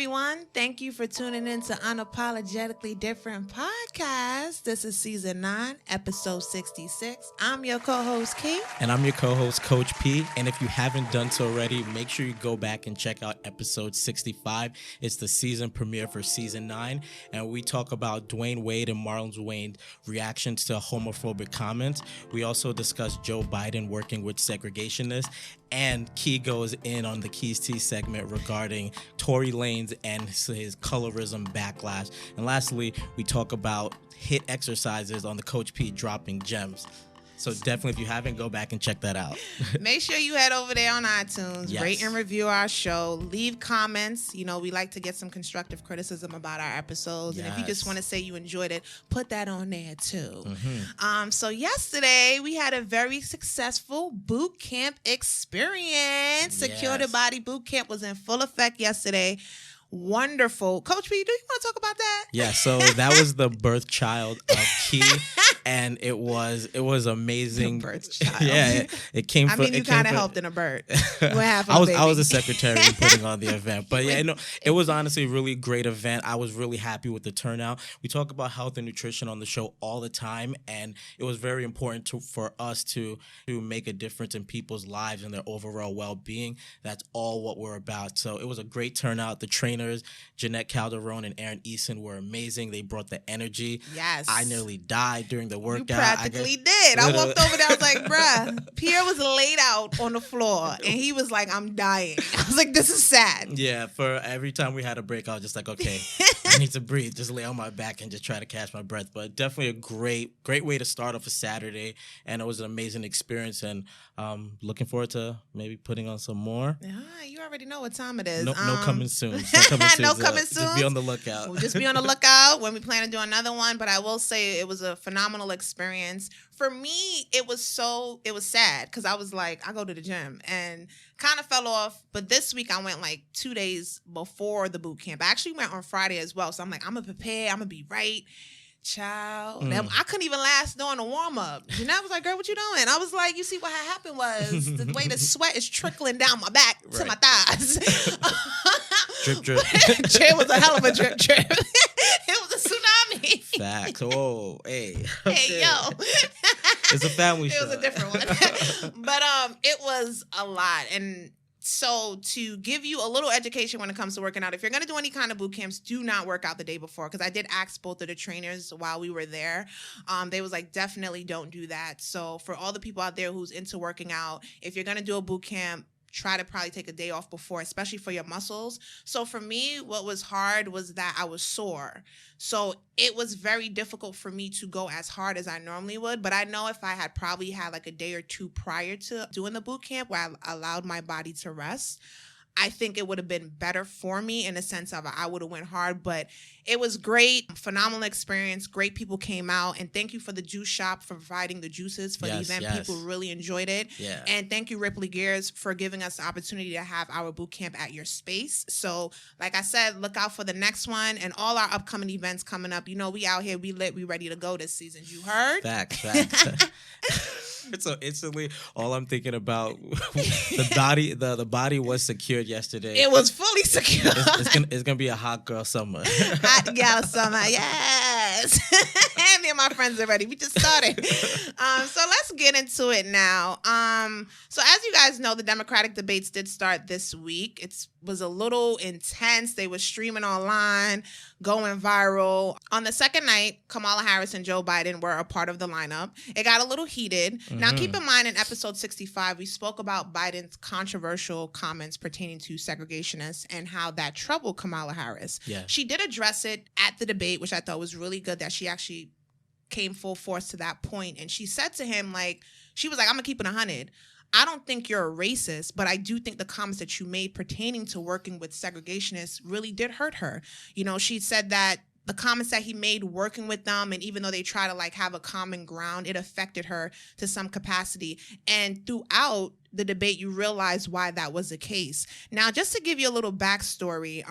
everyone. Thank you for tuning in to Unapologetically Different Podcast. This is season 9, episode 66. I'm your co-host, Key. And I'm your co-host, Coach P. And if you haven't done so already, make sure you go back and check out episode 65. It's the season premiere for season 9. And we talk about Dwayne Wade and Marlon Wayne's reactions to homophobic comments. We also discuss Joe Biden working with segregationists. And Key goes in on the keystea segment regarding Tory Lanez and his colorism backlash. And lastly, we talk about HIIT exercises on the Coach P dropping gems. So definitely, if you haven't, go back and check that out. Make sure you head over there on iTunes, Yes. rate and review our show, leave comments. You know, we like to get some constructive criticism about our episodes. And if you just want to say you enjoyed it, put that on there too. Mm-hmm. So yesterday, we had a very successful boot camp experience. Secure the Body boot camp was in full effect yesterday. Wonderful. Coach P, do you want to talk about that? Yeah, so that was the birth child of Key, and it was amazing. The birth child. Yeah, it came from. I mean, you kind of helped in a birth. I was the secretary putting on the event, but yeah, it was honestly a really great event. I was really happy with the turnout. We talk about health and nutrition on the show all the time, and it was very important for us to make a difference in people's lives and their overall well-being. That's all what we're about. So it was a great turnout. The trainers, Jeanette Calderon and Aaron Eason, were amazing. They brought the energy. Yes. I nearly died during the workout. You practically did. I walked over there. I was like, bruh, Pierre was laid out on the floor, and he was like, I'm dying. I was like, this is sad. Yeah, for every time we had a break, I was just like, okay, I need to breathe. Just lay on my back and just try to catch my breath. But definitely a great way to start off a Saturday, and it was an amazing experience, and looking forward to maybe putting on some more. You already know what time it is. No coming soon. No coming soon. Just be on the lookout. We'll just be on the lookout when we plan to do another one. But I will say it was a phenomenal experience. For me, it was sad because I was like, I go to the gym and kind of fell off. But this week I went like 2 days before the boot camp. I actually went on Friday as well. So I'm like, I'm going to prepare. I'm going to be right. Child. I couldn't even last during the warm-up. Jeanette was like, girl, what you doing? I was like, you see what happened was the way the sweat is trickling down my back to my thighs. Drip, drip. It was a hell of a drip, drip. It was a tsunami. Facts. Oh, hey. Okay. Hey, yo. It's a family show. It was a different one. But it was a lot. And so to give you a little education when it comes to working out, if you're going to do any kind of boot camps, do not work out the day before. Because I did ask both of the trainers while we were there. They was like, definitely don't do that. So for all the people out there who's into working out, if you're going to do a boot camp, try to probably take a day off before, especially for your muscles. So for me, what was hard was that I was sore. So it was very difficult for me to go as hard as I normally would. But I know if I had probably had like a day or two prior to doing the boot camp where I allowed my body to rest, I think it would have been better for me in the sense of I would have went hard. But it was great, phenomenal experience. Great people came out, and thank you for the juice shop for providing the juices for the event. Yes. People really enjoyed it. Yeah. And thank you, Ripley Gears, for giving us the opportunity to have our boot camp at your space. So like I said, look out for the next one and all our upcoming events coming up. You know, we out here, we lit, we ready to go this season. You heard? Facts. So instantly, all I'm thinking about the body was secured yesterday. It was fully secured. It's gonna be a hot girl summer. Hot girl summer, yes. Me and my friends are ready. We just started. So let's get into it now. So as you guys know, the Democratic debates did start this week. It was a little intense. They were streaming online, going viral. On the second night, Kamala Harris and Joe Biden were a part of the lineup. It got a little heated. Now, keep in mind, in episode 65, we spoke about Biden's controversial comments pertaining to segregationists and how that troubled Kamala Harris. Yeah. She did address it at the debate, which I thought was really good that she actually came full force to that point. And she said to him, she was like, I'm going to keep it 100. I don't think you're a racist, but I do think the comments that you made pertaining to working with segregationists really did hurt her. You know, she said that the comments that he made working with them, and even though they try to have a common ground, it affected her to some capacity. And throughout the debate, you realize why that was the case. Now, just to give you a little backstory,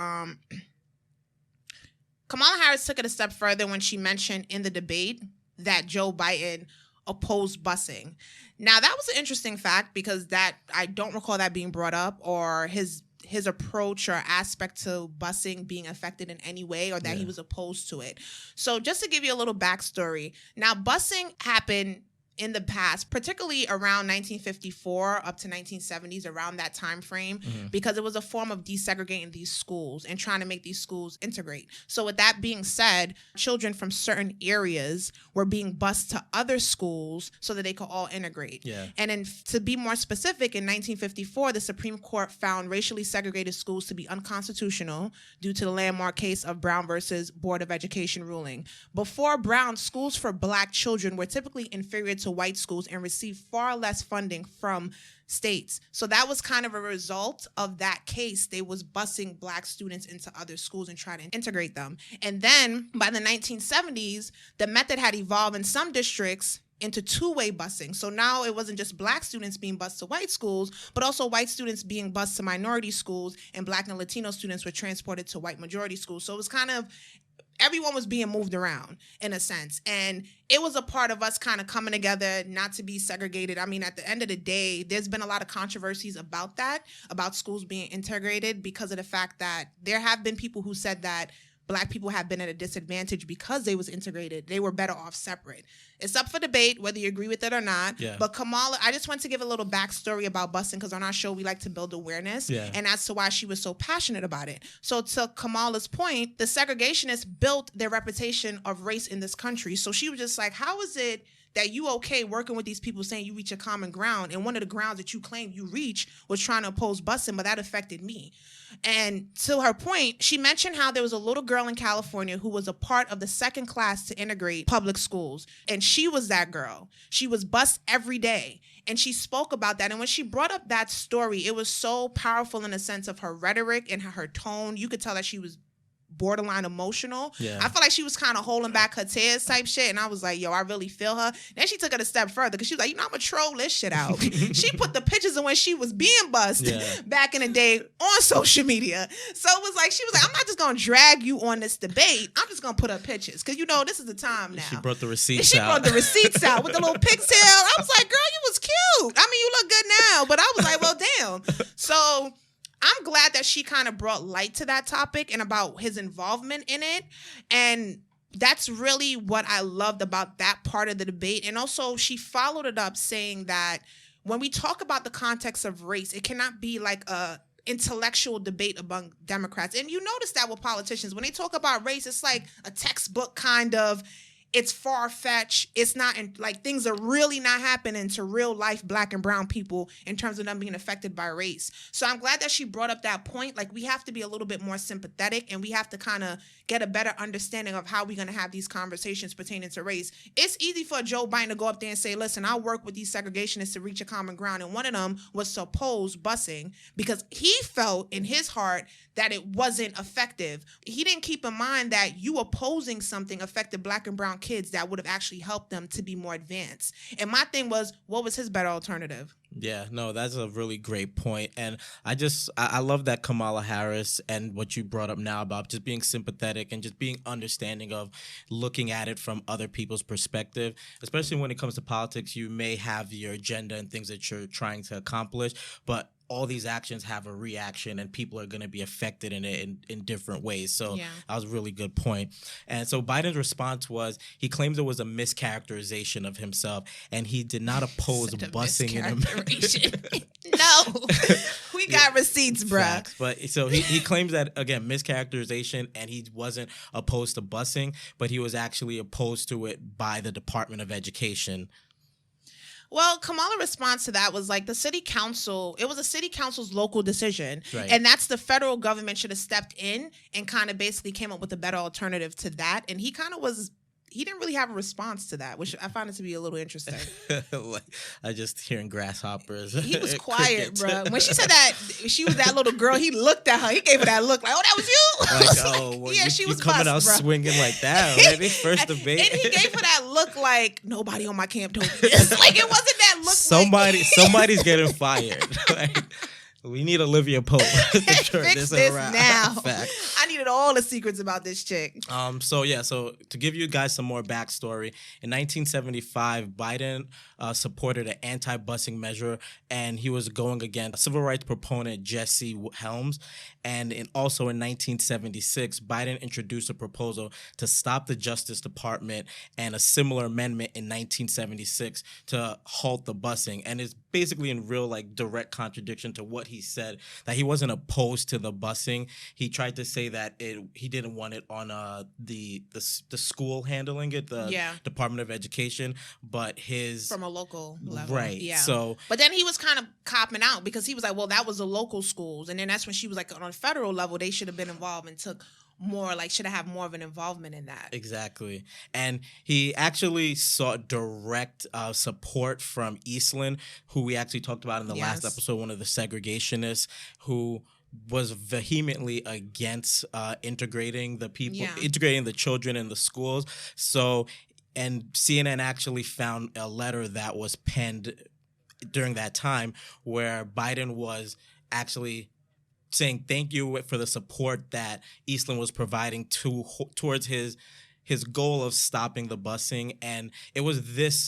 Kamala Harris took it a step further when she mentioned in the debate that Joe Biden opposed busing. Now, that was an interesting fact because that I don't recall that being brought up or his his approach or aspect to busing being affected in any way, or that he was opposed to it. So just to give you a little backstory, now busing happened in the past, particularly around 1954 up to 1970s, around that time frame, because it was a form of desegregating these schools and trying to make these schools integrate. So with that being said, children from certain areas were being bused to other schools so that they could all integrate. Yeah. And then to be more specific, in 1954, the Supreme Court found racially segregated schools to be unconstitutional due to the landmark case of Brown versus Board of Education ruling. Before Brown, schools for Black children were typically inferior to white schools and received far less funding from states. So that was kind of a result of that case. They was busing Black students into other schools and trying to integrate them. And then by the 1970s, the method had evolved in some districts into two-way busing. So now it wasn't just Black students being bused to white schools, but also white students being bused to minority schools, and Black and Latino students were transported to white majority schools. So it was kind of, everyone was being moved around in a sense. And it was a part of us kind of coming together, not to be segregated. I mean, at the end of the day, there's been a lot of controversies about that, about schools being integrated, because of the fact that there have been people who said that Black people have been at a disadvantage because they was integrated. They were better off separate. It's up for debate whether you agree with it or not. Yeah. But Kamala, I just want to give a little backstory about busing, because on our show we like to build awareness, and as to why she was so passionate about it. So to Kamala's point, the segregationists built their reputation of race in this country. So she was just like, how is it that you okay working with these people saying you reach a common ground, and one of the grounds that you claim you reach was trying to oppose busing, but that affected me. And to her point, she mentioned how there was a little girl in California who was a part of the second class to integrate public schools. And she was that girl. She was bused every day. And she spoke about that. And when she brought up that story, it was so powerful in the sense of her rhetoric and her tone. You could tell that she was borderline emotional. I felt like she was kind of holding back her tears type shit, and I was like, yo, I really feel her. Then she took it a step further, because she was like, you know, I'm gonna troll this shit out. She put the pictures of when she was being bused back in the day on social media. So it was like, she was like, I'm not just gonna drag you on this debate, I'm just gonna put up pictures, because you know this is the time now. She brought the receipts out. She brought the receipts out with the little pigtail. I was like, girl, you was cute. I mean, you look good now, but I was like, well, damn. So I'm glad that she kind of brought light to that topic and about his involvement in it. And that's really what I loved about that part of the debate. And also she followed it up saying that when we talk about the context of race, it cannot be like a intellectual debate among Democrats. And you notice that with politicians, when they talk about race, it's like a textbook kind of, it's far-fetched. It's not, like, things are really not happening to real life Black and brown people in terms of them being affected by race. So I'm glad that she brought up that point. Like, we have to be a little bit more sympathetic, and we have to kind of get a better understanding of how we're going to have these conversations pertaining to race. It's easy for Joe Biden to go up there and say, listen, I'll work with these segregationists to reach a common ground. And one of them was to oppose busing, because he felt in his heart that it wasn't effective. He didn't keep in mind that you opposing something affected Black and brown kids that would have actually helped them to be more advanced. And my thing was, what was his better alternative? Yeah, no, that's a really great point. And I love that Kamala Harris and what you brought up now about just being sympathetic and just being understanding of looking at it from other people's perspective, especially when it comes to politics. You may have your agenda and things that you're trying to accomplish, but all these actions have a reaction, and people are going to be affected in it in different ways. So that was a really good point. And so Biden's response was, he claims it was a mischaracterization of himself, and he did not oppose busing in America. No, we got receipts, bruh. Facts. But so he claims that, again, mischaracterization, and he wasn't opposed to busing, but he was actually opposed to it by the Department of Education. Well, Kamala's response to that was like the city council, it was a city council's local decision. Right. And that's the federal government should have stepped in and kind of basically came up with a better alternative to that. And he kind of was, he didn't really have a response to that, which I found it to be a little interesting. I just hearing grasshoppers. He was quiet, bro. When she said that she was that little girl, he looked at her. He gave her that look like, oh, that was you? Like, oh, well, yeah, she was coming out swinging like that. Maybe first debate. And he gave her that look like, nobody on my camp told me this. Like, it wasn't that look somebody's getting fired. We need Olivia Pope to turn Fix this this around. now. Fact. I needed all the secrets about this chick. So to give you guys some more backstory, in 1975, Biden supported an anti-busing measure, and he was going against civil rights proponent Jesse Helms. And also in 1976, Biden introduced a proposal to stop the Justice Department and a similar amendment in 1976 to halt the busing. And it's basically in real, direct contradiction to what he said, that he wasn't opposed to the busing. He tried to say that he didn't want it on the school handling it, the Department of Education, but from a local level. Right. Yeah. So, but then he was kind of copping out because he was like, well, that was the local schools. And then that's when she was like, on a federal level, they should have been involved and took more, should have more of an involvement in that. Exactly. And he actually sought direct support from Eastland, who we actually talked about in the last episode, one of the segregationists who was vehemently against integrating the people, integrating the children in the schools. So, and CNN actually found a letter that was penned during that time where Biden was actually saying thank you for the support that Eastland was providing towards his goal of stopping the busing. And it was this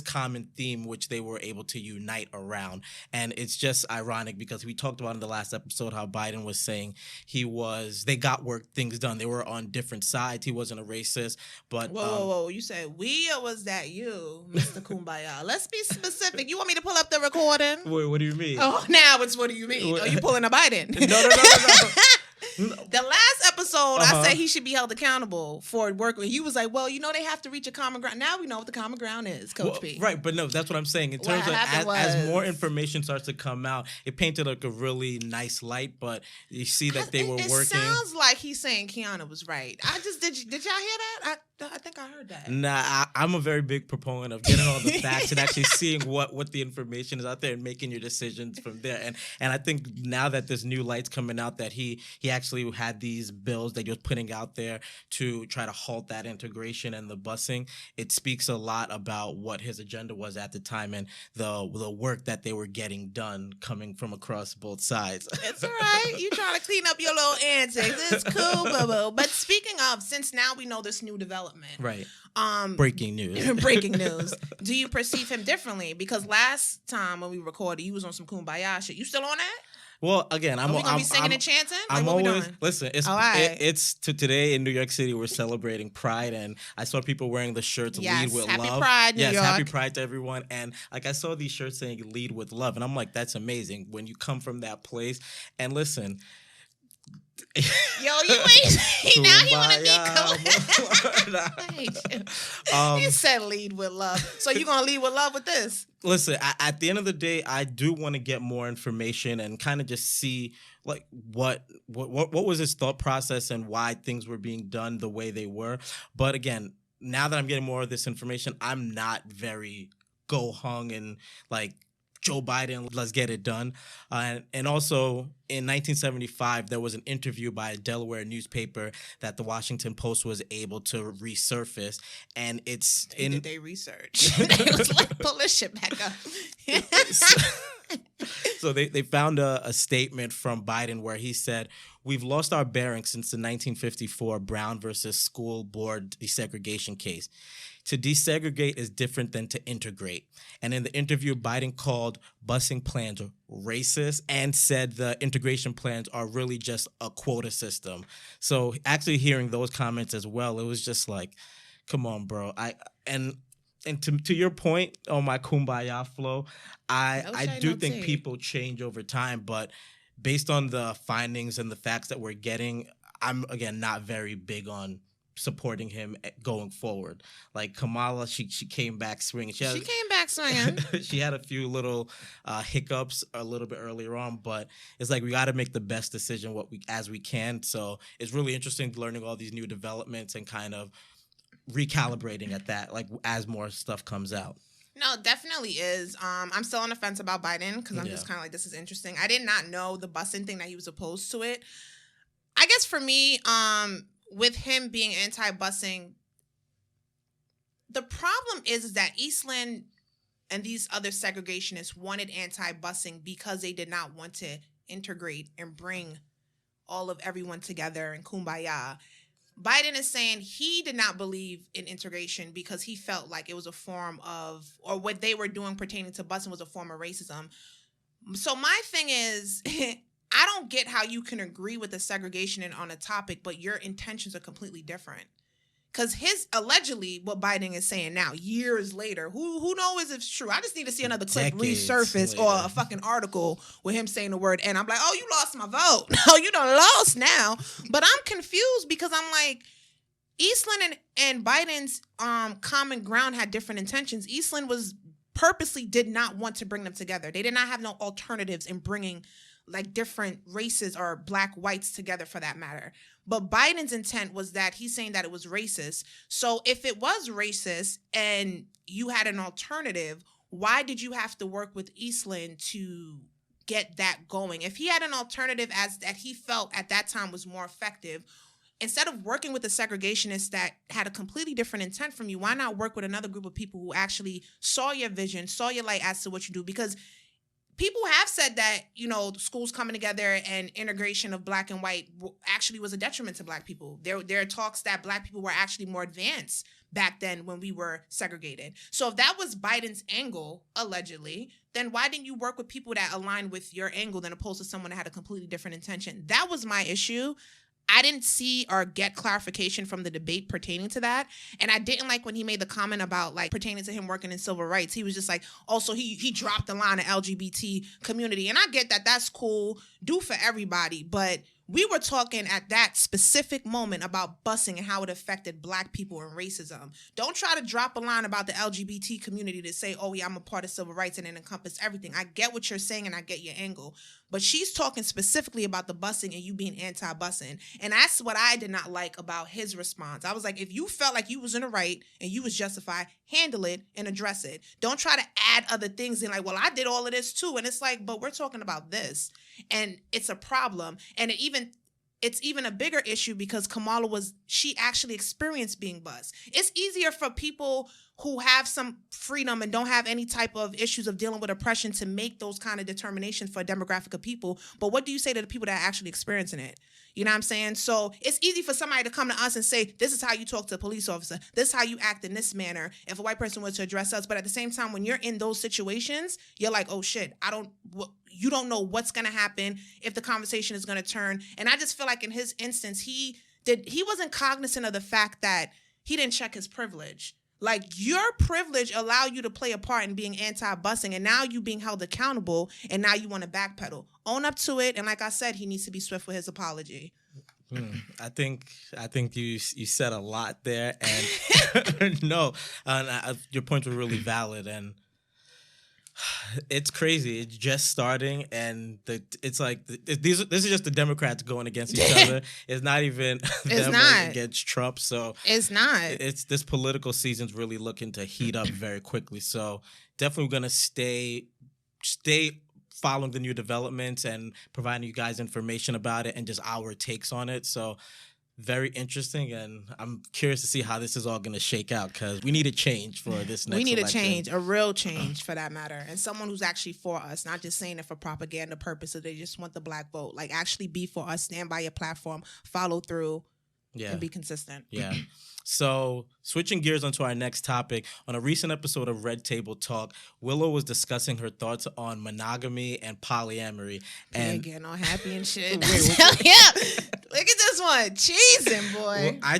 common theme which they were able to unite around. And it's just ironic because we talked about in the last episode how Biden was saying they got things done. They were on different sides. He wasn't a racist. But whoa. You said we, or was that you, Mr. Kumbaya? Let's be specific. You want me to pull up the recording? Wait, what do you mean? Oh, now it's what do you mean? Are you pulling a Biden? No. The last episode, I said he should be held accountable for working. You was like, well, they have to reach a common ground. Now we know what the common ground is, Coach P. Right, but no, that's what I'm saying. In terms of as more information starts to come out, it painted a really nice light, but you see that they were working. It sounds like he's saying Kiana was right. Did y'all hear that? I think I heard that. Nah, I'm a very big proponent of getting all the facts and actually seeing what the information is out there and making your decisions from there. And I think now that this new light's coming out, that he actually had these bills that he was putting out there to try to halt that integration and the busing, it speaks a lot about what his agenda was at the time and the work that they were getting done coming from across both sides. It's all right. You trying to clean up your little antics. It's cool, boo-boo. But speaking of, since now we know this new development. Right. Breaking news. Breaking news. Do you perceive him differently? Because last time when we recorded, you was on some kumbaya shit. You still on that? Well, again, Are we gonna be singing and chanting? I'm what always we doing? Listen. It's to today in New York City. We're celebrating Pride, and I saw people wearing the shirts "Lead with happy Love." Pride, New York. Happy Pride to everyone. And I saw these shirts saying "Lead with Love," and I'm like, that's amazing when you come from that place. And listen. Yo, you ain't. Now he want to be cool. I hate you. He said lead with love. So you gonna lead with love with this? Listen, at the end of the day, I do want to get more information and kind of just see what was his thought process and why things were being done the way they were. But again, now that I'm getting more of this information, I'm not very go hung and Joe Biden, let's get it done. And also in 1975, there was an interview by a Delaware newspaper that the Washington Post was able to resurface. And did they research? They was like, pull this shit back up. So they found a statement from Biden where he said, "We've lost our bearings since the 1954 Brown versus School Board desegregation case. To desegregate is different than to integrate." And in the interview, Biden called busing plans racist and said the integration plans are really just a quota system. So actually hearing those comments as well, it was just like, come on, bro. And to your point on my kumbaya flow, I do think people change over time, but based on the findings and the facts that we're getting, I'm, again, not very big on supporting him going forward. Like Kamala, she came back swinging. She came back swinging. She had a few little hiccups a little bit earlier on, but it's like we got to make the best decision as we can. So it's really interesting learning all these new developments and kind of recalibrating at that, as more stuff comes out. No, definitely is. I'm still on the fence about Biden because I'm just kind of like, this is interesting. I did not know the busing thing that he was opposed to it. I guess for me, with him being anti-busing, the problem is that Eastland and these other segregationists wanted anti-busing because they did not want to integrate and bring all of everyone together in kumbaya. Biden is saying he did not believe in integration because he felt like it was a form of, or what they were doing pertaining to busing was a form of racism. So my thing is, I don't get how you can agree with the segregation on a topic, but your intentions are completely different. Because allegedly, what Biden is saying now, years later, who knows if it's true? I just need to see another clip resurface later. or a fucking article with him saying the word and I'm like, oh, you lost my vote. No, you done lost now. But I'm confused because I'm like, Eastland and Biden's common ground had different intentions. Eastland purposely did not want to bring them together. They did not have no alternatives in bringing like different races or black whites together for that matter. But Biden's intent was that he's saying that it was racist. So if it was racist and you had an alternative, why did you have to work with Eastland to get that going? If he had an alternative that he felt at that time was more effective, instead of working with the segregationists that had a completely different intent from you, why not work with another group of people who actually saw your vision, saw your light as to what you do? Because people have said that, schools coming together and integration of black and white actually was a detriment to black people. There are talks that black people were actually more advanced back then when we were segregated. So if that was Biden's angle, allegedly, then why didn't you work with people that aligned with your angle than opposed to someone that had a completely different intention? That was my issue. I didn't see or get clarification from the debate pertaining to that. And I didn't like when he made the comment about like pertaining to him working in civil rights. He was just like, also he dropped the line of LGBT community. And I get that that's cool, do for everybody. But we were talking at that specific moment about busing and how it affected black people and racism. Don't try to drop a line about the LGBT community to say, oh yeah, I'm a part of civil rights and it encompass everything. I get what you're saying and I get your angle. But she's talking specifically about the busing and you being anti-busing. And that's what I did not like about his response. I was like, if you felt like you was in the right and you was justified, handle it and address it. Don't try to add other things in like, well, I did all of this too. And it's like, but we're talking about this. And it's a problem. And it's even a bigger issue because Kamala she actually experienced being buzzed. It's easier for people who have some freedom and don't have any type of issues of dealing with oppression to make those kind of determinations for a demographic of people. But what do you say to the people that are actually experiencing it? You know what I'm saying? So it's easy for somebody to come to us and say, this is how you talk to a police officer. This is how you act in this manner if a white person were to address us. But at the same time, when you're in those situations, you're like, oh shit, you don't know what's going to happen, if the conversation is going to turn. And I just feel like in his instance, he wasn't cognizant of the fact that he didn't check his privilege. Like, your privilege allowed you to play a part in being anti-busing, and now you being held accountable, and now you want to backpedal. Own up to it, and like I said, he needs to be swift with his apology. I think you said a lot there, and no, your points were really valid, and it's crazy. It's just starting, and this is just the Democrats going against each other. It's not even them against Trump. So it's not. It's this political season's really looking to heat up very quickly. So definitely gonna stay following the new developments and providing you guys information about it and just our takes on it. So very interesting, and I'm curious to see how this is all going to shake out because we need a change for this next election. We need a change, a real change for that matter, and someone who's actually for us, not just saying it for propaganda purposes. They just want the black vote. Like, actually be for us, stand by your platform, follow through, and be consistent. Yeah. So, switching gears onto our next topic, on a recent episode of Red Table Talk, Willow was discussing her thoughts on monogamy and polyamory. And getting all happy and shit. Yeah, look at this one, cheesing, boy. Well,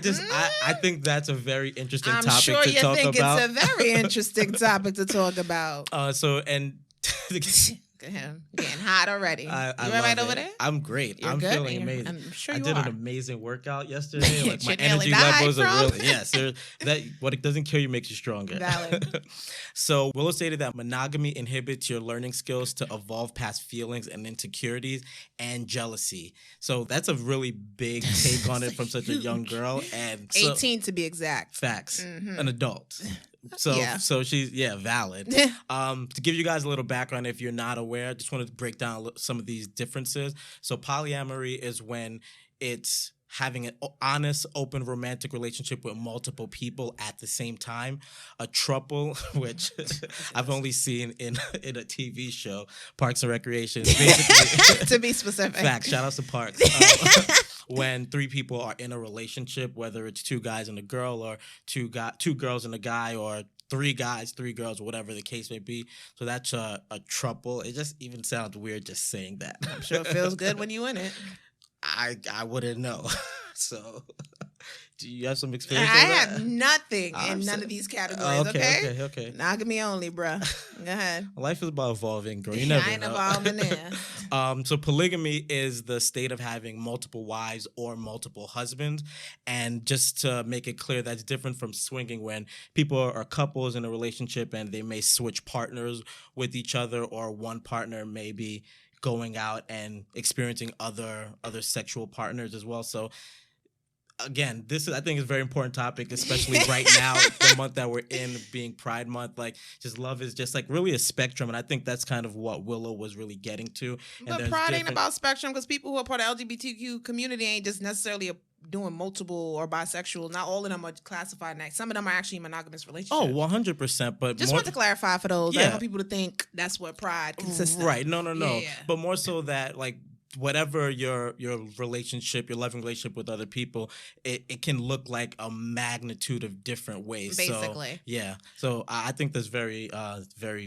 I think that's a very interesting topic to talk about. I'm sure you think it's a very interesting topic to talk about. Go ahead. Getting hot already. I you all right over there? I'm great. I'm good? feeling amazing. I'm sure I you did are. an amazing workout yesterday. Like, my energy died levels are from? really, yes. What it doesn't kill you makes you stronger. Valid. So Willow stated that monogamy inhibits your learning skills to evolve past feelings and insecurities and jealousy. So that's a really big take on it from such a young girl. And 18 to be exact. Facts. An adult. So she's valid. To give you guys a little background, if you're not aware, I just want to break down some of these differences. So polyamory is when it's having an honest, open, romantic relationship with multiple people at the same time. A throuple, which I've only seen in a TV show, Parks and Recreation. Basically, to be specific. Facts. Shout out to Parks. When three people are in a relationship, whether it's two guys and a girl, or two girls and a guy, or three guys, three girls, whatever the case may be. So that's a throuple. It just even sounds weird just saying that. I'm sure it feels good when you in it. I wouldn't know. So, do you have some experience? I have nothing in none of these categories. Okay. Monogamy only, bro. Go ahead. Life is about evolving, girl. You never know. I ain't evolving there. So polygamy is the state of having multiple wives or multiple husbands, and just to make it clear, that's different from swinging, when people are couples in a relationship and they may switch partners with each other, or one partner may be going out and experiencing other sexual partners as well. So again, this is, I think, is a very important topic, especially right now, the month that we're in, being Pride Month. Like, just love is just like really a spectrum, and I think that's kind of what Willow was really getting to. But Pride ain't about spectrum, because people who are part of the LGBTQ community ain't just necessarily doing multiple or bisexual. Not all of them are classified in that. Some of them are actually monogamous relationships. Oh, 100%. But just want to clarify for those. I don't want people to think that's what Pride consists of. Right. No. Yeah. But more so that, like, whatever your relationship, your loving relationship with other people, it can look like a magnitude of different ways. Basically. So, yeah. So I think that's very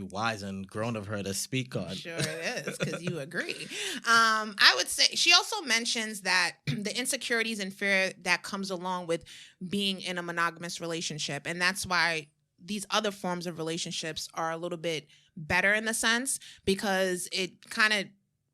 wise and grown of her to speak on. Sure it is, because you agree. I would say she also mentions that the insecurities and fear that comes along with being in a monogamous relationship. And that's why these other forms of relationships are a little bit better in the sense, because it kind of,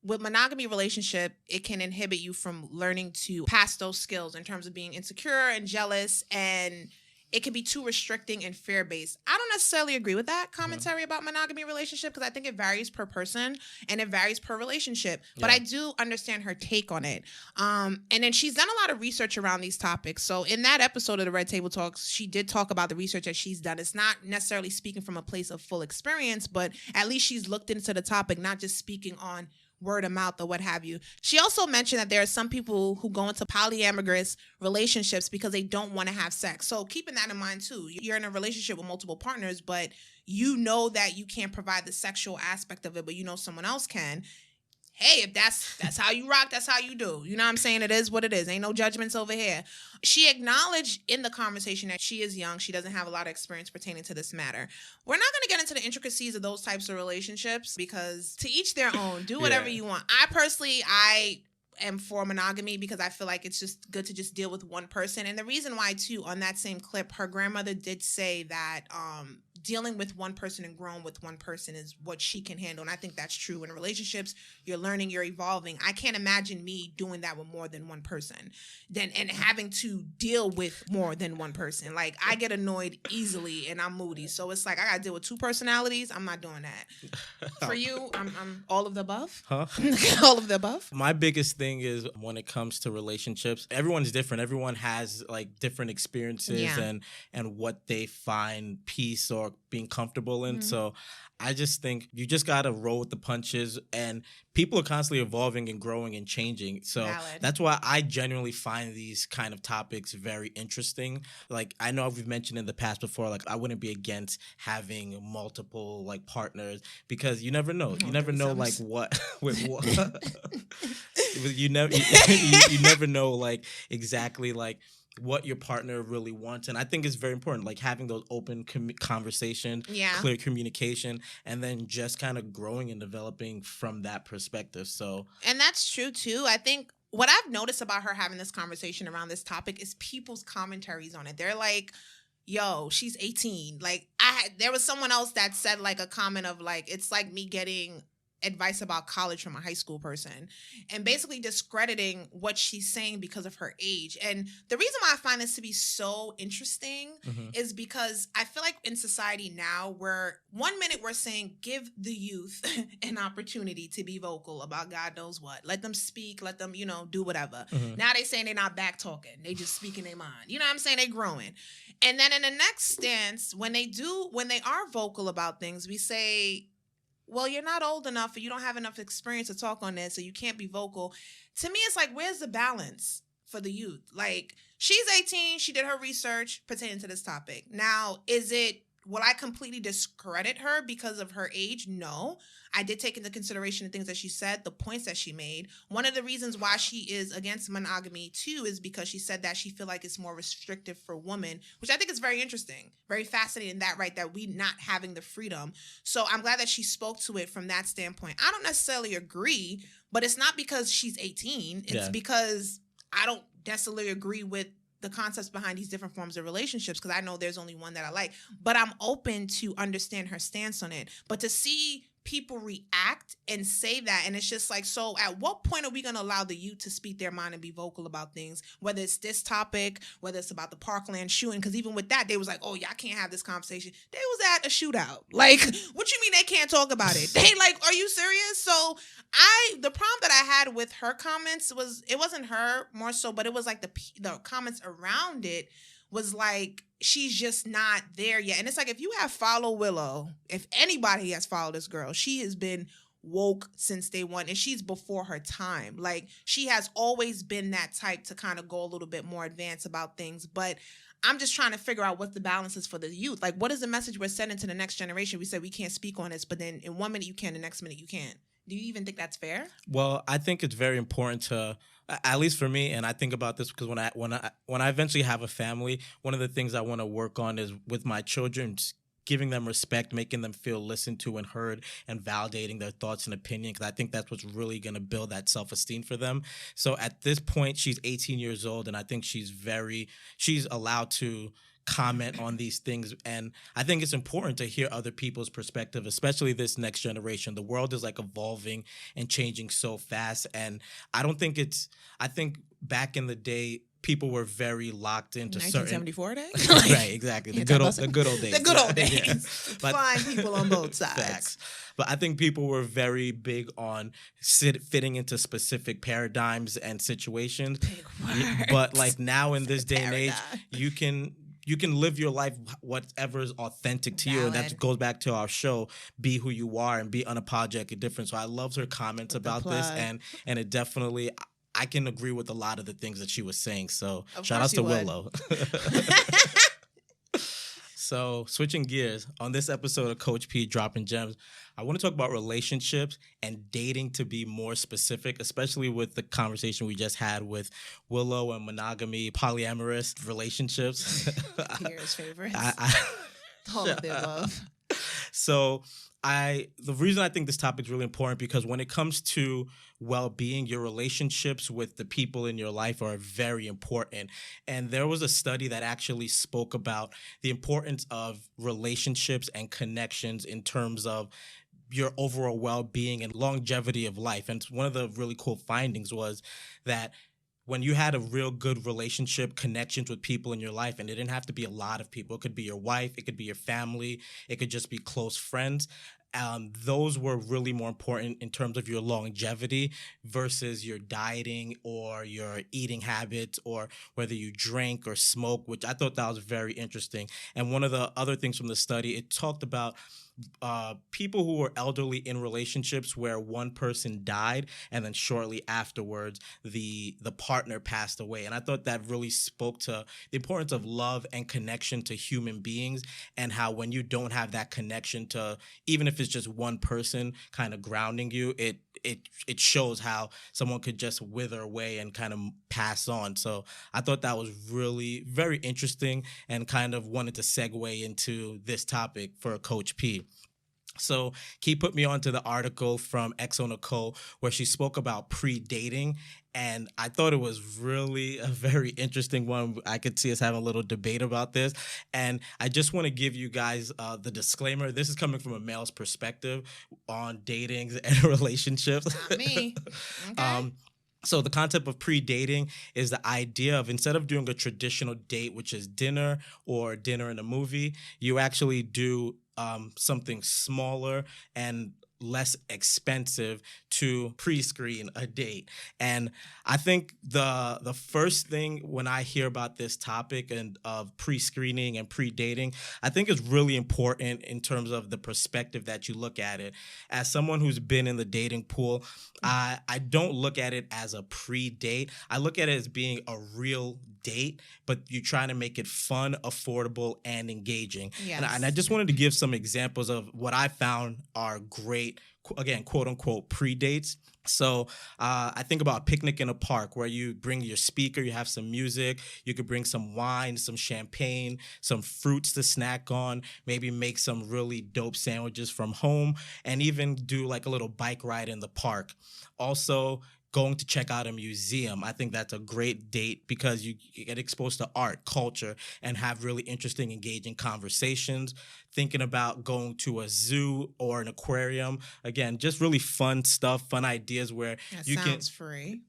with monogamy relationship, it can inhibit you from learning to pass those skills in terms of being insecure and jealous, and it can be too restricting and fear-based. I don't necessarily agree with that commentary about monogamy relationship, because I think it varies per person and it varies per relationship. But I do understand her take on it. And then she's done a lot of research around these topics. So in that episode of the Red Table Talks, she did talk about the research that she's done. It's not necessarily speaking from a place of full experience, but at least she's looked into the topic, not just speaking on word of mouth or what have you. She also mentioned that there are some people who go into polyamorous relationships because they don't want to have sex. So keeping that in mind too, you're in a relationship with multiple partners, but you know that you can't provide the sexual aspect of it, but you know someone else can. Hey, if that's how you rock, that's how you do. You know what I'm saying? It is what it is. Ain't no judgments over here. She acknowledged in the conversation that she is young. She doesn't have a lot of experience pertaining to this matter. We're not going to get into the intricacies of those types of relationships, because to each their own. Do whatever you want. I am for monogamy, because I feel like it's just good to just deal with one person. And the reason why, too, on that same clip, her grandmother did say that dealing with one person and growing with one person is what she can handle. And I think that's true. In relationships, you're learning, you're evolving. I can't imagine me doing that with more than one person and having to deal with more than one person. Like, I get annoyed easily and I'm moody. So it's like, I got to deal with two personalities. I'm not doing that. For you, I'm all of the above. Huh? All of the above. My biggest thing is, when it comes to relationships, everyone's different. Everyone has like different experiences and what they find peace or being comfortable in. So I just think you just got to roll with the punches, and people are constantly evolving and growing and changing. So that's why I genuinely find these kind of topics very interesting. Like, I know we've mentioned in the past before, like, I wouldn't be against having multiple like partners, because you never know. You never know like what with what. you never know like exactly like what your partner really wants. And I think it's very important, like having those open conversations, clear communication, and then just kind of growing and developing from that perspective. So, and that's true too. I think what I've noticed about her having this conversation around this topic is people's commentaries on it. They're like, yo, she's 18. Like, there was someone else that said like a comment of like, it's like me getting advice about college from a high school person, and basically discrediting what she's saying because of her age. And the reason why I find this to be so interesting is because I feel like in society now, where 1 minute we're saying give the youth an opportunity to be vocal about God knows what, let them speak, let them, do whatever. Now they saying they're not back talking, they just speaking their mind. You know what I'm saying? They growing. And then in the next stance, when they are vocal about things, we say, well, you're not old enough, or you don't have enough experience to talk on this, so you can't be vocal. To me, it's like, where's the balance? for the youth. Like, she's 18. She did her research pertaining to this topic. Now, will I completely discredit her because of her age? No. I did take into consideration the things that she said, the points that she made. One of the reasons why she is against monogamy, too, is because she said that she feel like it's more restrictive for women, which I think is very interesting, very fascinating, that we not having the freedom. So I'm glad that she spoke to it from that standpoint. I don't necessarily agree, but it's not because she's 18. It's because I don't necessarily agree with the concepts behind these different forms of relationships, because I know there's only one that I like. But I'm open to understand her stance on it. But to see people react and say that, and it's just like, so at what point are we going to allow the youth to speak their mind and be vocal about things, whether it's this topic, whether it's about the Parkland shooting? Because even with that, they was like, oh, y'all can't have this conversation. They was at a shootout. Like, what you mean they can't talk about it? They like, are you serious? So the problem that I had with her comments was, it wasn't her more so, but it was like the comments around it was like, she's just not there yet. And it's like, if you have followed Willow, if anybody has followed this girl, she has been woke since day one, and she's before her time. Like, she has always been that type to kind of go a little bit more advanced about things. But I'm just trying to figure out what the balance is for the youth. Like, what is the message we're sending to the next generation? We said we can't speak on this, but then in 1 minute you can, the next minute you can't. Do you even think that's fair? Well, I think it's very important to, at least for me, and I think about this because when I eventually have a family, one of the things I want to work on is with my children, just giving them respect, making them feel listened to and heard, and validating their thoughts and opinions, because I think that's what's really going to build that self-esteem for them. So at this point, she's 18 years old, and I think she's allowed to comment on these things. And I think it's important to hear other people's perspective, especially this next generation. The world is like evolving and changing so fast. And I think back in the day, people were very locked into 1974 day? Right, exactly. The good old days. The good old days. Yeah. But, fine people on both sides. Facts. But I think people were very big on fitting into specific paradigms and situations. Big words. But like now in this day and age, you can live your life whatever is authentic to you. And that goes back to our show, Be Who You Are and Be Unapologetically Different. So I loved her comments about this. And it definitely, I can agree with a lot of the things that she was saying. So shout out to Willow. So switching gears, on this episode of Coach P Dropping Gems, I want to talk about relationships and dating, to be more specific, especially with the conversation we just had with Willow and monogamy, polyamorous relationships. Pierre's favorites. All of the above. So the reason I think this topic is really important, because when it comes to well-being, your relationships with the people in your life are very important. And there was a study that actually spoke about the importance of relationships and connections in terms of your overall well-being and longevity of life. And one of the really cool findings was that when you had a real good relationship, connections with people in your life, and it didn't have to be a lot of people. It could be your wife, it could be your family, it could just be close friends. Those were really more important in terms of your longevity versus your dieting or your eating habits, or whether you drink or smoke, which I thought that was very interesting. And one of the other things from the study, it talked about people who were elderly in relationships where one person died and then shortly afterwards the partner passed away. And I thought that really spoke to the importance of love and connection to human beings, and how when you don't have that connection to, even if it's just one person kind of grounding you, it shows how someone could just wither away and kind of pass on. So I thought that was really very interesting, and kind of wanted to segue into this topic for Coach P. So Key put me onto the article from XO Nicole where she spoke about pre-dating, and I thought it was really a very interesting one. I could see us having a little debate about this, and I just want to give you guys the disclaimer. This is coming from a male's perspective on dating and relationships. Not me. Okay. So the concept of pre-dating is the idea of, instead of doing a traditional date, which is dinner or dinner and a movie, you actually do something smaller and less expensive to pre-screen a date. And I think the first thing when I hear about this topic and of pre-screening and pre-dating, I think it's really important in terms of the perspective that you look at it. As someone who's been in the dating pool, I don't look at it as a pre-date. I look at it as being a real date, but you're trying to make it fun, affordable, and engaging. Yes. And I just wanted to give some examples of what I found are great, again, quote unquote, pre-dates. So I think about a picnic in a park where you bring your speaker, you have some music, you could bring some wine, some champagne, some fruits to snack on, maybe make some really dope sandwiches from home, and even do like a little bike ride in the park. Also, going to check out a museum. I think that's a great date because you get exposed to art, culture, and have really interesting, engaging conversations. Thinking about going to a zoo or an aquarium. Again, just really fun stuff, fun ideas where that you sounds free.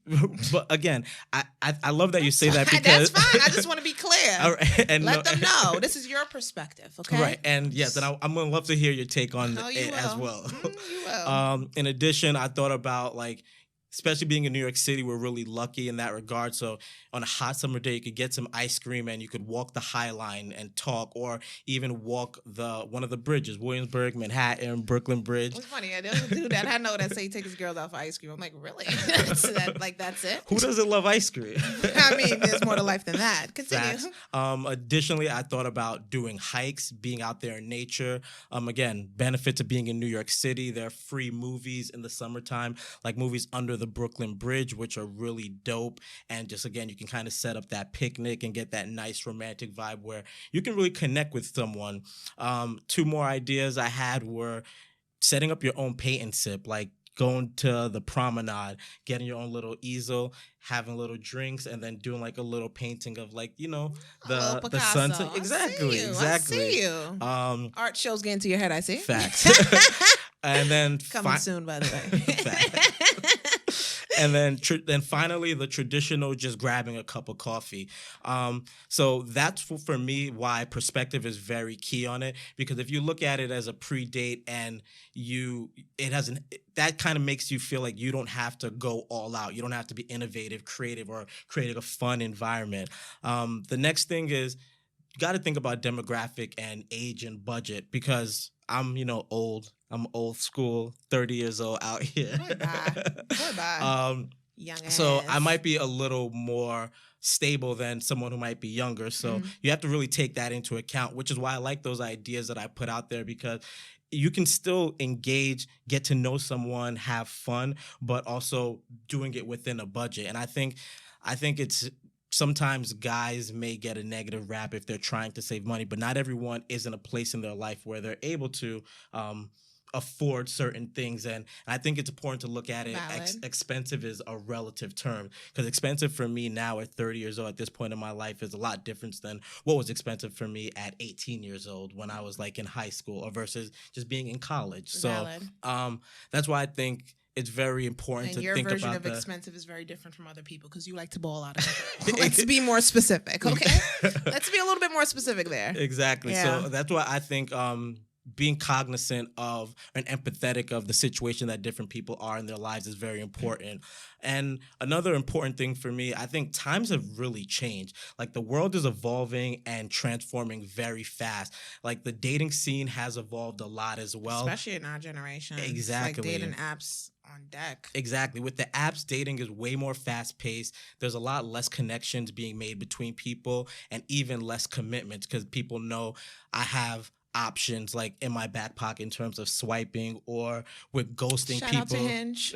But again, I love that you say that because that's fine. I just want to be clear. All right, and let them know this is your perspective, okay? Right, and yes, and I'm gonna love to hear your take on it as well. You will. In addition, I thought about like, especially being in New York City, we're really lucky in that regard. So on a hot summer day, you could get some ice cream and you could walk the High Line and talk, or even walk one of the bridges, Williamsburg, Manhattan, Brooklyn Bridge. It's funny. There's a dude that I know that say he takes his girls out for ice cream. I'm like, really? That's it? Who doesn't love ice cream? I mean, there's more to life than that. Continue. Facts. Additionally, I thought about doing hikes, being out there in nature. Again, benefits of being in New York City. There are free movies in the summertime, like movies under the Brooklyn Bridge, which are really dope. And just, again, you can kind of set up that picnic and get that nice romantic vibe where you can really connect with someone. Two more ideas I had were setting up your own paint and sip, like going to the promenade, getting your own little easel, having little drinks, and then doing like a little painting of like, the sunset. Exactly. I see you. Art shows get into your head, I see. Facts. And then coming soon, by the way. And then finally, the traditional just grabbing a cup of coffee. So that's for me why perspective is very key on it. Because if you look at it as a pre-date and that kind of makes you feel like you don't have to go all out. You don't have to be innovative, creative, or creating a fun environment. The next thing is you got to think about demographic and age and budget, because I'm, old. I'm old school, 30 years old out here. Boy, bye. Young ass. So I might be a little more stable than someone who might be younger. So you have to really take that into account, which is why I like those ideas that I put out there, because you can still engage, get to know someone, have fun, but also doing it within a budget. And I think it's sometimes guys may get a negative rap if they're trying to save money, but not everyone is in a place in their life where they're able to afford certain things. And I think it's important to look at it. Expensive is a relative term, because expensive for me now at 30 years old at this point in my life is a lot different than what was expensive for me at 18 years old when I was like in high school, or versus just being in college. Valid. So that's why I think it's very important to think about. Your version of expensive is very different from other people because you like to ball out of it. Let's be more specific, okay? Let's be a little bit more specific there. Exactly. Yeah. So that's why I think being cognizant of and empathetic of the situation that different people are in their lives is very important. And another important thing for me, I think times have really changed. Like the world is evolving and transforming very fast. Like the dating scene has evolved a lot as well. Especially in our generation. Exactly. It's like dating apps on deck. Exactly. With the apps, dating is way more fast-paced. There's a lot less connections being made between people, and even less commitments, because people know I have options like in my back pocket in terms of swiping or with ghosting people. Shout out to Hinge.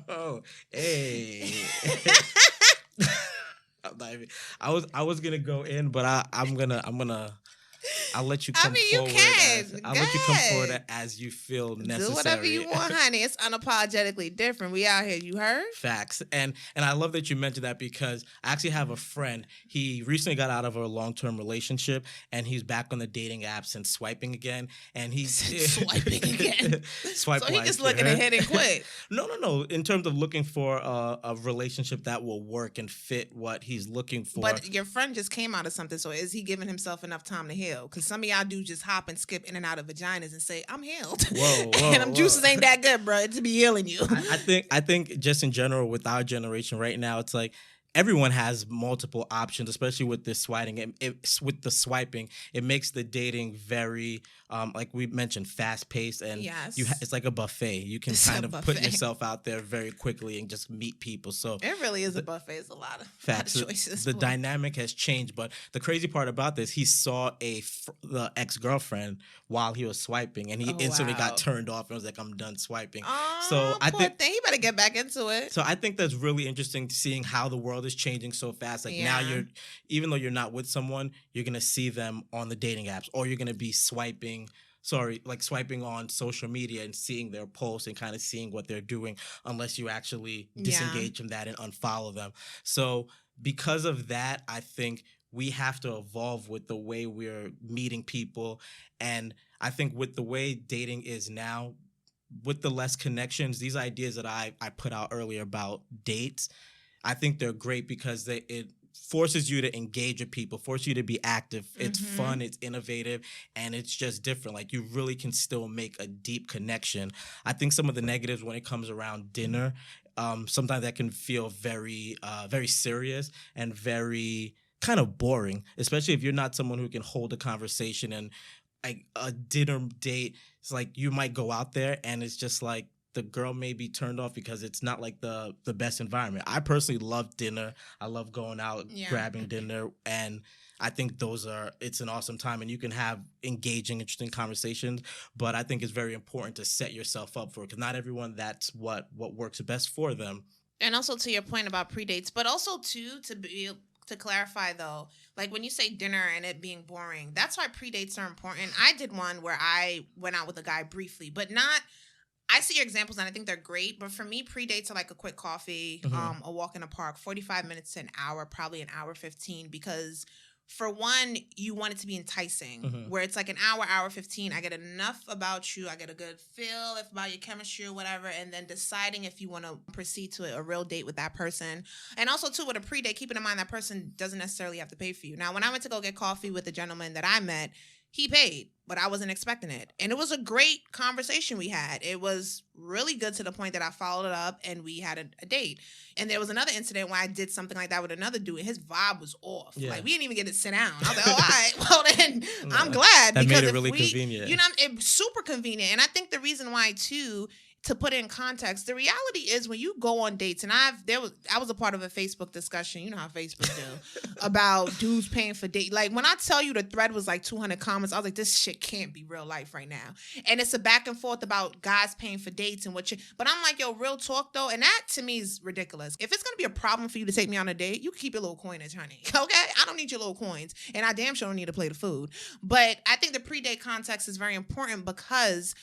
Oh, hey. I was gonna go in, but I'll let you come forward. I'll let you come forward as you feel necessary. Do whatever you want, honey. It's unapologetically different. We out here, you heard? Facts. And I love that you mentioned that, because I actually have a friend. He recently got out of a long-term relationship, and he's back on the dating apps and swiping again. And he's swiping again. Swipe so he just looking ahead and quit. No. In terms of looking for a relationship that will work and fit what he's looking for. But your friend just came out of something. So is he giving himself enough time to heal? heal. Because some of y'all do just hop and skip in and out of vaginas and say, I'm healed. Whoa, and them juices ain't that good, bro, to be healing you. I think just in general with our generation right now, it's like everyone has multiple options, especially with this swiping. With the swiping, it makes the dating very, like we mentioned, fast paced, and yes. it's like a buffet. You can kind of put yourself out there very quickly and just meet people. So it really is a buffet. It's a lot of choices. The dynamic has changed, but the crazy part about this, he saw the ex-girlfriend while he was swiping, and he instantly got turned off and was like, "I'm done swiping." Oh, so I think he better get back into it. So I think that's really interesting, seeing how the world is changing so fast. Like now even though you're not with someone, you're going to see them on the dating apps, or you're going to be swiping on social media and seeing their posts and kind of seeing what they're doing, unless you actually disengage from that and unfollow them. So because of that, I think we have to evolve with the way we're meeting people. And I think with the way dating is now, with the less connections, these ideas that I put out earlier about dates, I think they're great because it forces you to engage with people, forces you to be active. It's fun, it's innovative, and it's just different. Like, you really can still make a deep connection. I think some of the negatives when it comes around dinner, sometimes that can feel very, very serious and very kind of boring, especially if you're not someone who can hold a conversation. And like a dinner date, it's like you might go out there and it's just like the girl may be turned off because it's not like the best environment. I personally love dinner. I love going out, grabbing dinner, and I think it's an awesome time, and you can have engaging, interesting conversations. But I think it's very important to set yourself up for it, because not everyone, that's what works best for them. And also to your point about predates, but also too, to clarify though, like when you say dinner and it being boring, that's why predates are important. I did one where I went out with a guy briefly, but not. I see your examples and I think they're great, but for me, predates are like a quick coffee, a walk in the park, 45 minutes to an hour, probably an hour 15, because for one, you want it to be enticing, where it's like an hour 15, I get enough about you, I get a good feel about your chemistry or whatever, and then deciding if you want to proceed to a real date with that person. And also too, with a predate, keeping in mind that person doesn't necessarily have to pay for you. Now, when I went to go get coffee with the gentleman that I met, he paid, but I wasn't expecting it. And it was a great conversation we had. It was really good to the point that I followed it up and we had a date. And there was another incident where I did something like that with another dude and his vibe was off. Yeah. Like, we didn't even get to sit down. I was like, all right, well then I'm glad. That because made it really convenient. You know, it's super convenient. And I think the reason why too, to put it in context, the reality is when you go on dates, and I was a part of a Facebook discussion, you know how Facebook do, about dudes paying for dates. Like, when I tell you the thread was like 200 comments, I was like, this shit can't be real life right now. And it's a back and forth about guys paying for dates and but I'm like, yo, real talk though, and that to me is ridiculous. If it's gonna be a problem for you to take me on a date, you can keep your little coinage, honey. Okay? I don't need your little coins, and I damn sure don't need to play the food. But I think the pre-date context is very important because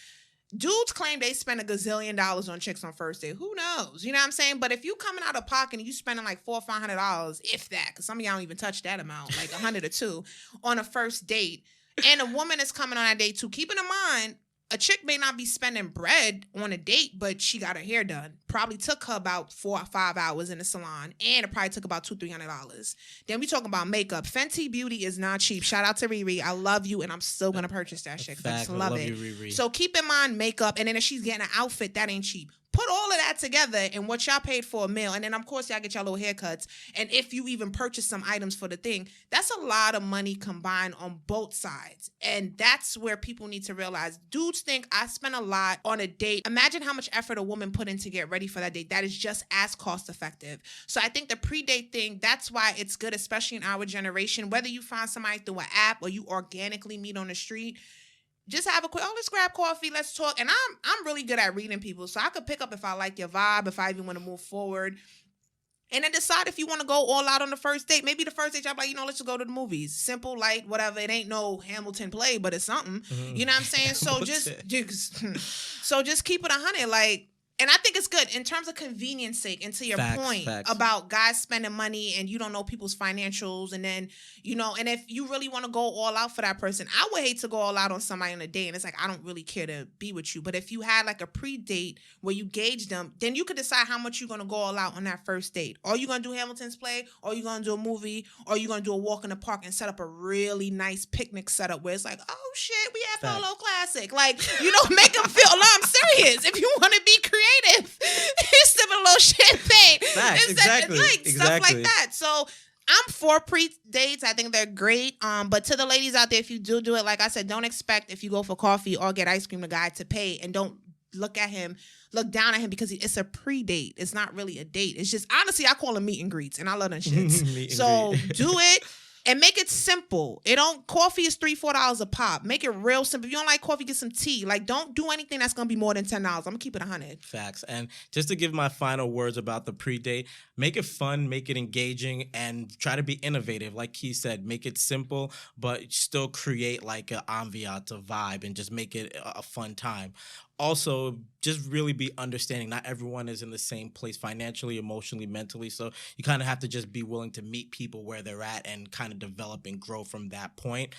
dudes claim they spend $1 gazillion on chicks on first date. Who knows? You know what I'm saying? But if you coming out of pocket and you spending like $400 or $500, if that, because some of y'all don't even touch that amount, like 100 or 2 on a first date, and a woman is coming on that date too, keeping in mind, a chick may not be spending bread on a date, but she got her hair done. Probably took her about 4 or 5 hours in the salon, and it probably took about $200-$300. Then we talking about makeup. Fenty Beauty is not cheap. Shout out to Riri. I love you, and I'm still gonna purchase that shit because I just love it. You, Riri. So keep in mind makeup, and then if she's getting an outfit, that ain't cheap. Put all of that together and what y'all paid for a meal. And then, of course, y'all get y'all little haircuts. And if you even purchase some items for the thing, that's a lot of money combined on both sides. And that's where people need to realize. Dudes think I spent a lot on a date. Imagine how much effort a woman put in to get ready for that date. That is just as cost effective. So I think the pre-date thing, that's why it's good, especially in our generation. Whether you find somebody through an app or you organically meet on the street, just have a quick, let's grab coffee, let's talk. And I'm really good at reading people. So I could pick up if I like your vibe, if I even want to move forward. And then decide if you want to go all out on the first date. Maybe the first date, y'all be like, let's just go to the movies. Simple, light, whatever. It ain't no Hamilton play, but it's something. You know what I'm saying? So just keep it 100. Like, And I think it's good in terms of convenience sake, and to your point about guys spending money and you don't know people's financials, and then, and if you really want to go all out for that person, I would hate to go all out on somebody on a date and it's like, I don't really care to be with you. But if you had like a pre-date where you gauge them, then you could decide how much you're going to go all out on that first date. Are you going to do Hamilton's Play? Or are you going to do a movie? Or are you going to do a walk in the park and set up a really nice picnic setup where it's like, oh shit, we have Polo Classic. Like, make them feel, no, I'm serious. If you want to be creative, it's them a little champagne. Exactly. Stuff like that. So I'm for pre-dates. I think they're great. But to the ladies out there, if you do it, like I said, don't expect if you go for coffee or get ice cream, the guy to pay, and don't look down at him because it's a pre-date. It's not really a date. It's just, honestly, I call them meet and greets, and I love them shits. So do it. And make it simple. Coffee is $3-4 a pop. Make it real simple. If you don't like coffee, get some tea. Like, don't do anything that's gonna be more than $10. I'm gonna keep it 100. Facts. And just to give my final words about the pre-date, make it fun, make it engaging, and try to be innovative. Like Key said, make it simple, but still create like an ambiance, a vibe, and just make it a fun time. Also, just really be understanding. Not everyone is in the same place financially, emotionally, mentally. So you kind of have to just be willing to meet people where they're at and kind of develop and grow from that point.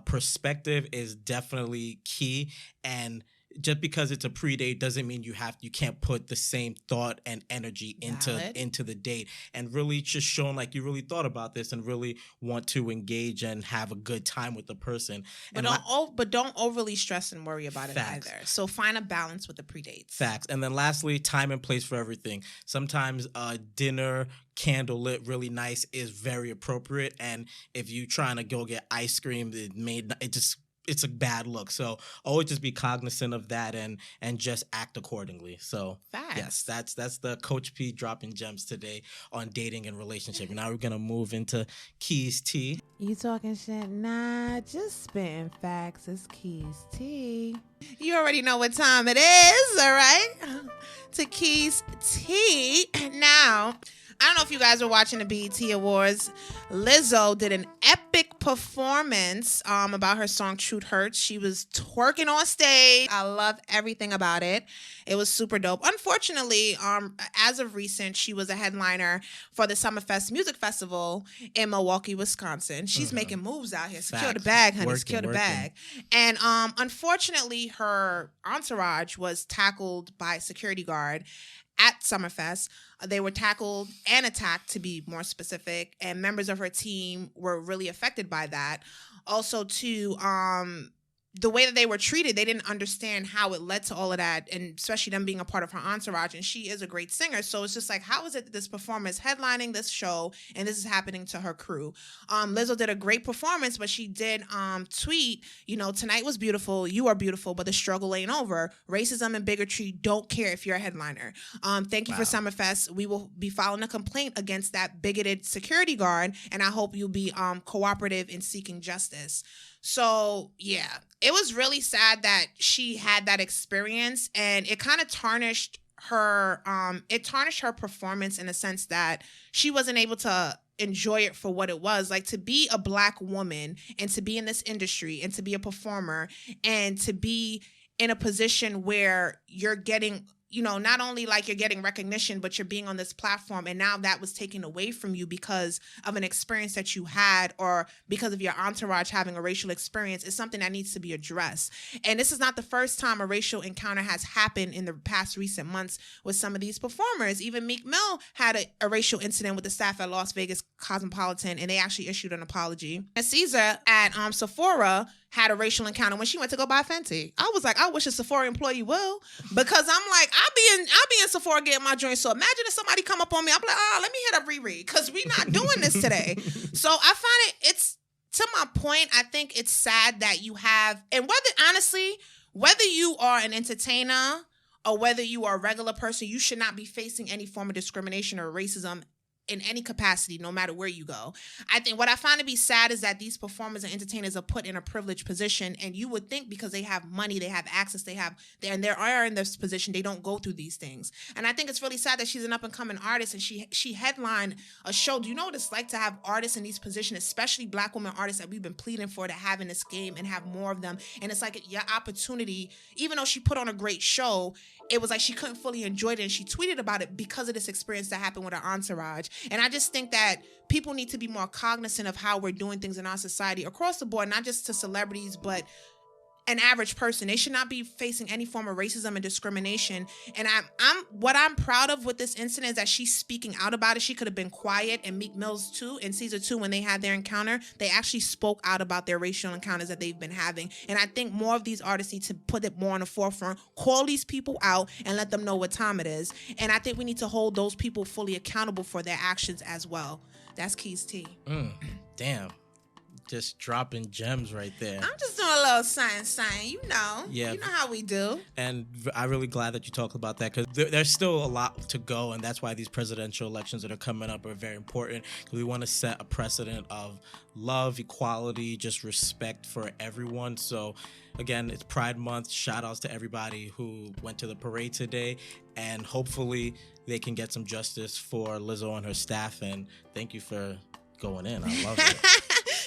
Perspective is definitely key. And just because it's a pre-date doesn't mean you can't put the same thought and energy into the date, and really just showing like you really thought about this and really want to engage and have a good time with the person. But don't overly stress and worry about it either. So find a balance with the pre-dates. Facts. And then lastly, time and place for everything. Sometimes dinner, candlelit, really nice is very appropriate, and if you trying to go get ice cream, it's a bad look. So always just be cognizant of that and just act accordingly. So yes, that's the Coach P dropping gems today on dating and relationship. Now we're gonna move into Keys T. You talking shit? Nah, just spitting facts. It's Keys T. You already know what time it is, all right? To Keys T. Now, I don't know if you guys were watching the BET Awards. Lizzo did an epic performance about her song Truth Hurts. She was twerking on stage. I love everything about it. It was super dope. Unfortunately, as of recent, she was a headliner for the Summerfest Music Festival in Milwaukee, Wisconsin. She's making moves out here. Secure the bag, honey. Secure the bag. And unfortunately, her entourage was tackled by a security guard at Summerfest. They were tackled and attacked, to be more specific, and members of her team were really affected by that. Also, too, the way that they were treated, they didn't understand how it led to all of that, and especially them being a part of her entourage. And she is a great singer, so it's just like, how is it that this performer is headlining this show and this is happening to her crew? Lizzo did a great performance, but she did tweet, tonight was beautiful, you are beautiful, but the struggle ain't over. Racism and bigotry don't care if you're a headliner. Thank you for Summerfest. We will be filing a complaint against that bigoted security guard, and I hope you'll be cooperative in seeking justice. So, yeah, it was really sad that she had that experience, and it kind of tarnished her performance in the sense that she wasn't able to enjoy it for what it was. Like, to be a Black woman and to be in this industry and to be a performer and to be in a position where you're getting, not only like you're getting recognition, but you're being on this platform, and now that was taken away from you because of an experience that you had or because of your entourage having a racial experience, is something that needs to be addressed. And this is not the first time a racial encounter has happened in the past recent months with some of these performers. Even Meek Mill had a racial incident with the staff at Las Vegas Cosmopolitan, and they actually issued an apology. And Caesar at Sephora had a racial encounter when she went to go buy Fenty. I was like, I wish a Sephora employee will, because I'm like, I'll be in Sephora getting my joint. So imagine if somebody come up on me, I'm like, let me hit up Riri, because we're not doing this today. So I find it's, to my point, I think it's sad that you have, and whether you are an entertainer or whether you are a regular person, you should not be facing any form of discrimination or racism in any capacity, no matter where you go. I think what I find to be sad is that these performers and entertainers are put in a privileged position, and you would think because they have money, they have access, they are in this position, they don't go through these things. And I think it's really sad that she's an up-and-coming artist, and she headlined a show. Do you know what it's like to have artists in these positions, especially Black women artists that we've been pleading for to have in this game and have more of them? And it's like your opportunity, even though she put on a great show, it was like she couldn't fully enjoy it, and she tweeted about it because of this experience that happened with her entourage. And I just think that people need to be more cognizant of how we're doing things in our society across the board, not just to celebrities, but an average person. They should not be facing any form of racism and discrimination. And what I'm proud of with this incident is that she's speaking out about it. She could have been quiet. And Meek Mill's too, in season 2, when they had their encounter, they actually spoke out about their racial encounters that they've been having. And I think more of these artists need to put it more on the forefront, call these people out, and let them know what time it is. And I think we need to hold those people fully accountable for their actions as well. That's keystea. Damn. Just dropping gems right there. I'm just doing a little sign, you know. Yeah. You know how we do. And I'm really glad that you talked about that, because there's still a lot to go, and that's why these presidential elections that are coming up are very important, because we want to set a precedent of love, equality, just respect for everyone. So again, it's Pride Month. Shout outs to everybody who went to the parade today, and hopefully they can get some justice for Lizzo and her staff. And thank you for going in. I love it.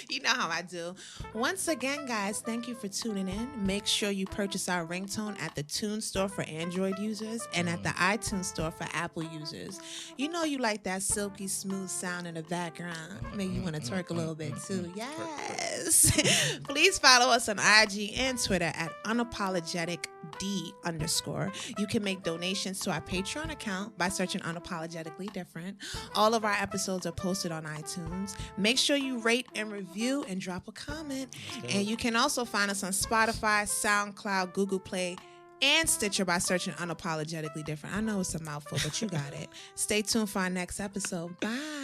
You know how I do. Once again, guys, thank you for tuning in. Make sure you purchase our ringtone at the Tune Store for Android users and at the iTunes Store for Apple users. You know you like that silky smooth sound in the background. Maybe you want to twerk a little bit too. Yes. Please follow us on IG and Twitter at unapologeticd_. You can make donations to our Patreon account by searching Unapologetically Different. All of our episodes are posted on iTunes. Make sure you rate and review and drop a comment. And you can also find us on Spotify, SoundCloud, Google Play, and Stitcher by searching Unapologetically Different. I know it's a mouthful, but you got it. Stay tuned for our next episode. Bye.